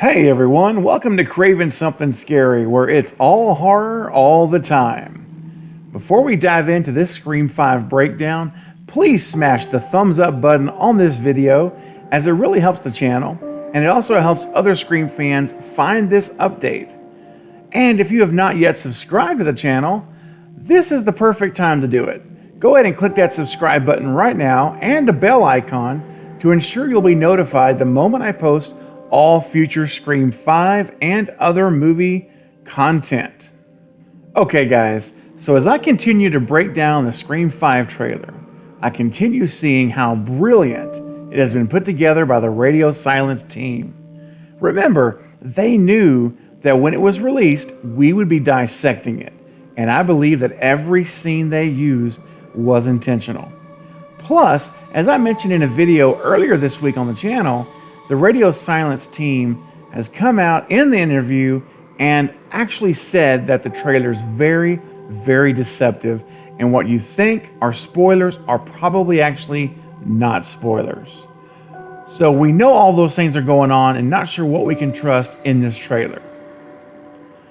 Hey everyone, welcome to Craving Something Scary, where it's all horror all the time. Before we dive into this Scream 5 breakdown, please smash the thumbs up button on this video as it really helps the channel, and it also helps other Scream fans find this update. And if you have not yet subscribed to the channel, this is the perfect time to do it. Go ahead and click that subscribe button right now and the bell icon to ensure you'll be notified the moment I post all future Scream 5 and other movie content. Okay guys, so as I continue to break down the Scream 5 trailer, I continue seeing how brilliant it has been put together by the Radio Silence team. Remember, they knew that when it was released, we would be dissecting it, and I believe that every scene they used was intentional. Plus, as I mentioned in a video earlier this week on the channel, the Radio Silence team has come out in the interview and actually said that the trailer is very, very deceptive, and what you think are spoilers are probably actually not spoilers. So we know all those things are going on and not sure what we can trust in this trailer.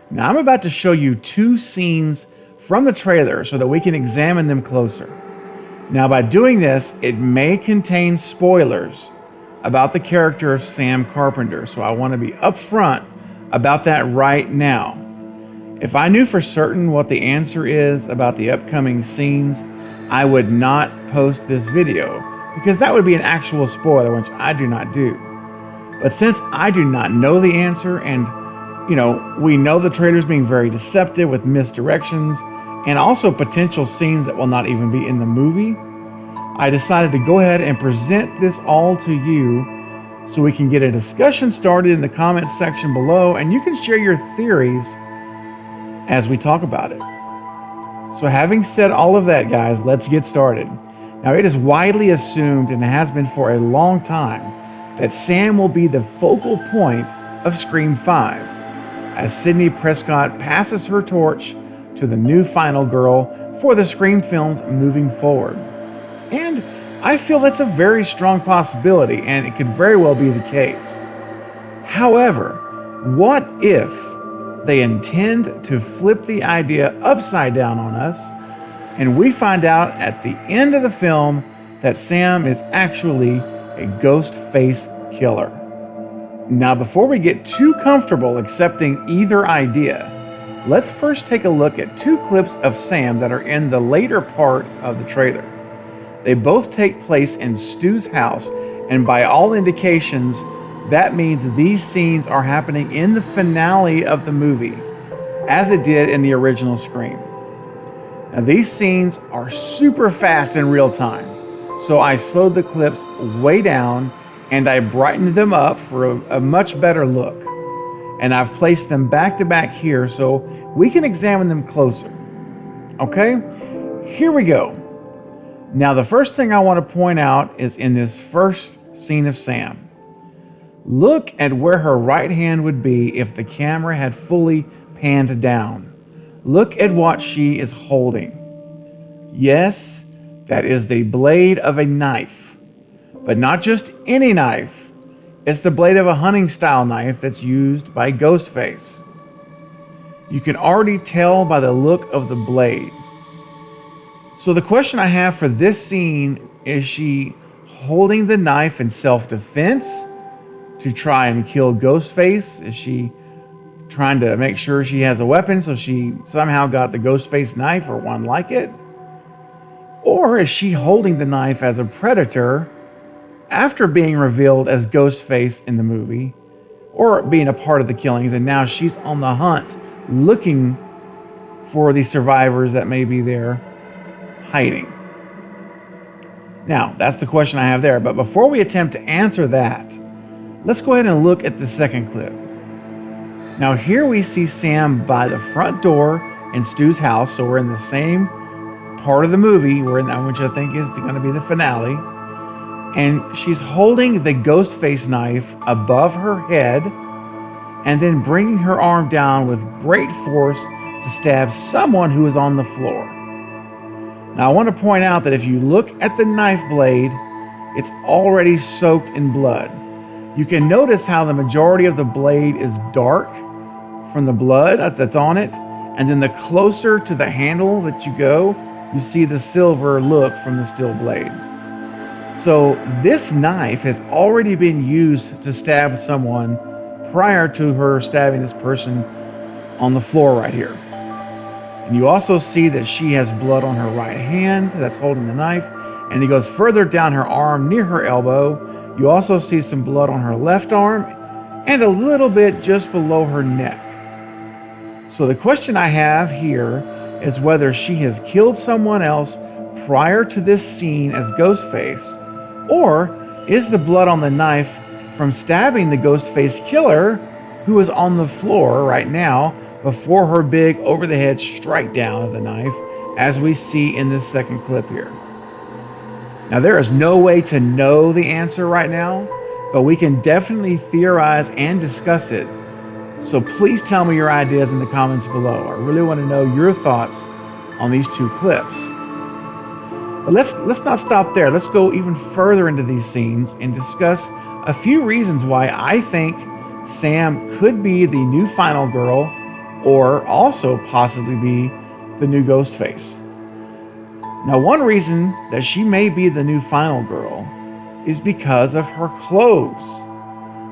Now I'm about to show you two scenes from the trailer so that we can examine them closer. Now by doing this, it may contain spoilers about the character of Sam Carpenter, so I want to be upfront about that right now. If I knew for certain what the answer is about the upcoming scenes, I would not post this video, because that would be an actual spoiler, which I do not do. But since I do not know the answer, and we know the trailer's being very deceptive with misdirections and also potential scenes that will not even be in the movie, I decided to go ahead and present this all to you so we can get a discussion started in the comments section below, and you can share your theories as we talk about it. So having said all of that, guys, let's get started. Now, it is widely assumed, and has been for a long time, that Sam will be the focal point of Scream 5, as Sidney Prescott passes her torch to the new final girl for the Scream films moving forward. And I feel that's a very strong possibility, and it could very well be the case. However, what if they intend to flip the idea upside down on us, and we find out at the end of the film that Sam is actually a Ghostface Killer? Now, before we get too comfortable accepting either idea, let's first take a look at two clips of Sam that are in the later part of the trailer. They both take place in Stu's house, and by all indications, that means these scenes are happening in the finale of the movie, as it did in the original Scream. Now, these scenes are super fast in real time, so I slowed the clips way down and I brightened them up for a much better look. And I've placed them back to back here so we can examine them closer. Okay, here we go. Now, the first thing I want to point out is in this first scene of Sam. Look at where her right hand would be if the camera had fully panned down. Look at what she is holding. Yes, that is the blade of a knife, but not just any knife. It's the blade of a hunting style knife that's used by Ghostface. You can already tell by the look of the blade. So the question I have for this scene, is she holding the knife in self-defense to try and kill Ghostface? Is she trying to make sure she has a weapon so she somehow got the Ghostface knife or one like it? Or is she holding the knife as a predator after being revealed as Ghostface in the movie, or being a part of the killings, and now she's on the hunt looking for the survivors that may be there hiding? Now, that's the question I have there. But before we attempt to answer that, let's go ahead and look at the second clip. Now, here we see Sam by the front door in Stu's house. So we're in the same part of the movie, we're in that, which I think is going to be the finale. And she's holding the Ghostface knife above her head and then bringing her arm down with great force to stab someone who is on the floor. Now, I want to point out that if you look at the knife blade, it's already soaked in blood. You can notice how the majority of the blade is dark from the blood that's on it, and then the closer to the handle that you go, you see the silver look from the steel blade. So this knife has already been used to stab someone prior to her stabbing this person on the floor right here. And you also see that she has blood on her right hand that's holding the knife, and it goes further down her arm near her elbow. You also see some blood on her left arm and a little bit just below her neck. So the question I have here is whether she has killed someone else prior to this scene as Ghostface, or is the blood on the knife from stabbing the Ghostface killer who is on the floor right now before her big over-the-head strike down of the knife, as we see in this second clip here. Now, there is no way to know the answer right now, but we can definitely theorize and discuss it. So please tell me your ideas in the comments below. I really want to know your thoughts on these two clips. But let's not stop there. Let's go even further into these scenes and discuss a few reasons why I think Sam could be the new final girl, or also possibly be the new Ghostface. Now, one reason that she may be the new final girl is because of her clothes.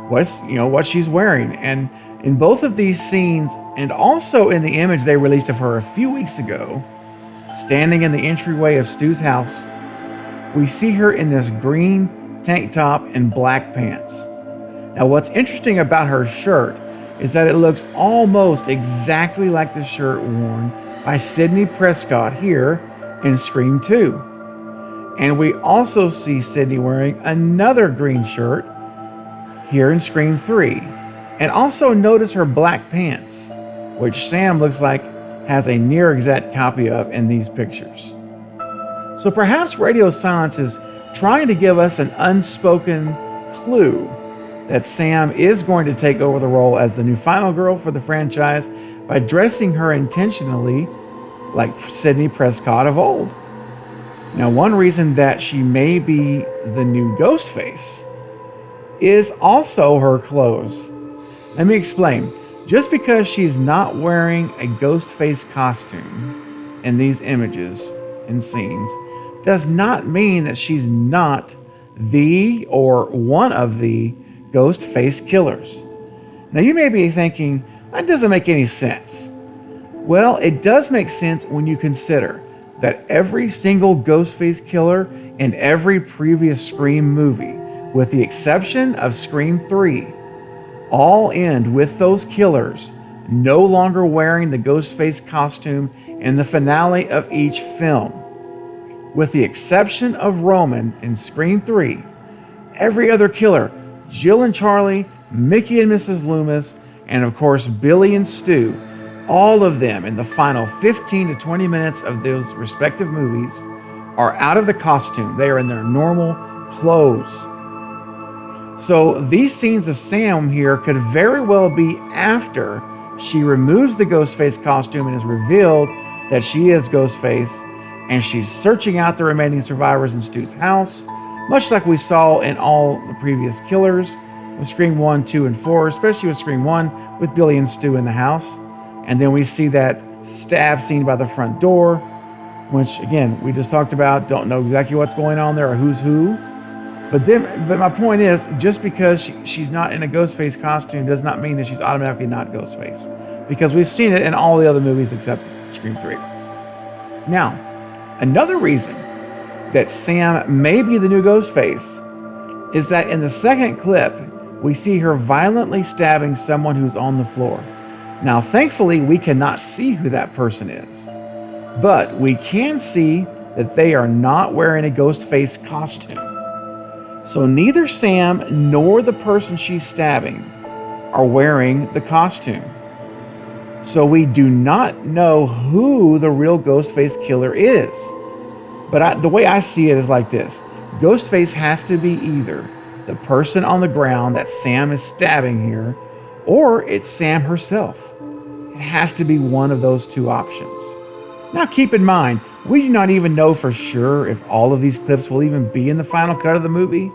What she's wearing. And in both of these scenes, and also in the image they released of her a few weeks ago, standing in the entryway of Stu's house, we see her in this green tank top and black pants. Now, what's interesting about her shirt is that it looks almost exactly like the shirt worn by Sidney Prescott here in Scream 2. And we also see Sidney wearing another green shirt here in Scream 3. And also notice her black pants, which Sam looks like has a near exact copy of in these pictures. So perhaps Radio Silence is trying to give us an unspoken clue that Sam is going to take over the role as the new final girl for the franchise by dressing her intentionally like Sidney Prescott of old. Now, one reason that she may be the new Ghostface is also her clothes. Let me explain. Just because she's not wearing a Ghostface costume in these images and scenes does not mean that she's not the or one of the Ghostface Killers. Now, you may be thinking, that doesn't make any sense. Well, it does make sense when you consider that every single Ghostface killer in every previous Scream movie, with the exception of Scream 3, all end with those killers no longer wearing the Ghostface costume in the finale of each film. With the exception of Roman in Scream 3, every other killer, Jill and Charlie, Mickey and Mrs. Loomis, and of course Billy and Stu, all of them in the final 15 to 20 minutes of those respective movies are out of the costume. They are in their normal clothes. So these scenes of Sam here could very well be after she removes the Ghostface costume and is revealed that she is Ghostface, and she's searching out the remaining survivors in Stu's house, much like we saw in all the previous killers with Scream 1, 2, and 4, especially with Scream 1 with Billy and Stu in the house. And then we see that stab scene by the front door, which again, we just talked about, don't know exactly what's going on there or who's who. But my point is, just because she's not in a Ghostface costume does not mean that she's automatically not Ghostface, because we've seen it in all the other movies except Scream 3. Now, another reason that Sam may be the new Ghostface is that in the second clip, we see her violently stabbing someone who's on the floor. Now, thankfully, we cannot see who that person is, but we can see that they are not wearing a Ghostface costume. So neither Sam nor the person she's stabbing are wearing the costume. So we do not know who the real Ghostface killer is. But the way I see it is like this. Ghostface has to be either the person on the ground that Sam is stabbing here, or it's Sam herself. It has to be one of those two options. Now keep in mind, we do not even know for sure if all of these clips will even be in the final cut of the movie.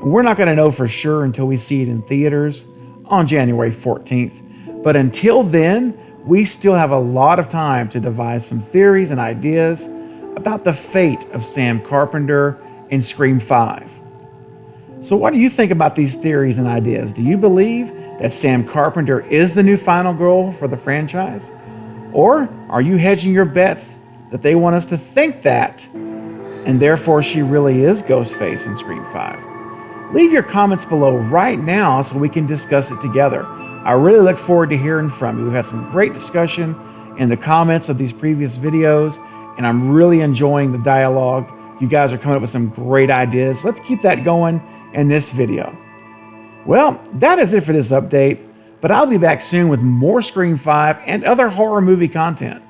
We're not going to know for sure until we see it in theaters on January 14th. But until then, we still have a lot of time to devise some theories and ideas about the fate of Sam Carpenter in Scream 5. So what do you think about these theories and ideas? Do you believe that Sam Carpenter is the new final girl for the franchise? Or are you hedging your bets that they want us to think that, and therefore she really is Ghostface in Scream 5? Leave your comments below right now so we can discuss it together. I really look forward to hearing from you. We've had some great discussion in the comments of these previous videos, and I'm really enjoying the dialogue. You guys are coming up with some great ideas. Let's keep that going in this video. Well, that is it for this update, but I'll be back soon with more Scream 5 and other horror movie content.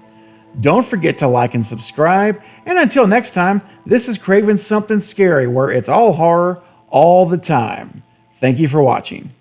Don't forget to like and subscribe, and until next time, this is Craven Something Scary, where it's all horror all the time. Thank you for watching.